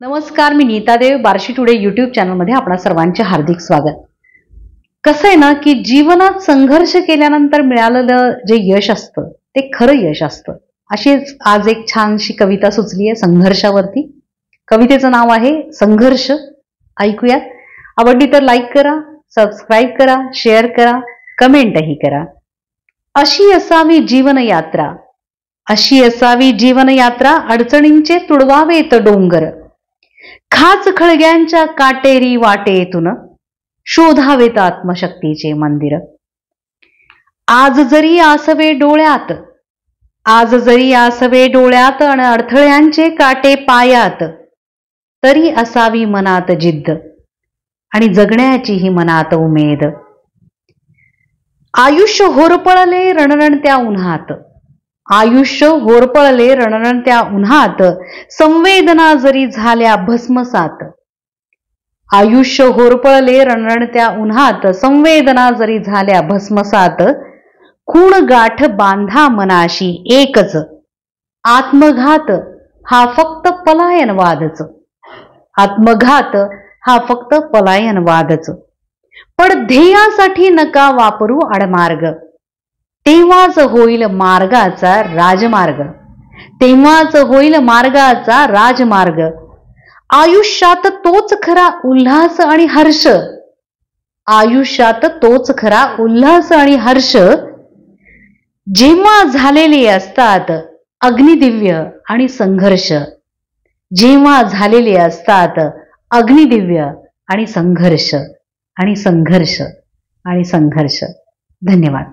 नमस्कार, मी नीता देव. Barshi today YouTube चॅनलमध्ये आपणा सर्वांचे हार्दिक स्वागत. कसं आहे ना की जीवनात संघर्ष केल्यानंतर मिळालेलं जे यश असतं ते खरं यश असतं. अशीच आज एक छानशी कविता सुचली आहे संघर्षावरती. कवितेचं नाव आहे संघर्ष. ऐकूयात. आवडली तर लाईक करा, सबस्क्राईब करा, शेअर करा, कमेंटही करा. अशी असावी जीवनयात्रा, अशी असावी जीवनयात्रा, अडचणींचे तुडवावेत डोंगर, खाच खळग्यांच्या काटेरी वाटेतून शोधावेत आत्मशक्तीचे मंदिर. आज जरी आसवे डोळ्यात, आज जरी आसवे डोळ्यात आणि अडथळ्यांचे काटे पायात, तरी असावी मनात जिद्द आणि जगण्याचीही मनात उमेद. आयुष्य होरपळले रणरणत्या उन्हात, आयुष्य होरपळले रणरणत्या उन्हात, संवेदना जरी झाल्या भस्मसात. आयुष्य होरपळले रणरणत्या उन्हात, संवेदना जरी झाल्या भस्मसात. खूण गाठ बांधा मनाशी एकच, आत्मघात हा फक्त पलायनवादच. आत्मघात हा फक्त पलायनवादच. पण ध्येयासाठी नका वापरू आडमार्ग, तेव्हाच होईल मार्गाचा राजमार्ग, तेव्हाच होईल मार्गाचा राजमार्ग. आयुष्यात तोच खरा उल्हास आणि हर्ष, आयुष्यात तोच खरा उल्हास आणि हर्ष, जेव्हा झालेले असतात अग्निदिव्य आणि संघर्ष, जेव्हा झालेले असतात अग्निदिव्य आणि संघर्ष आणि संघर्ष आणि संघर्ष. धन्यवाद.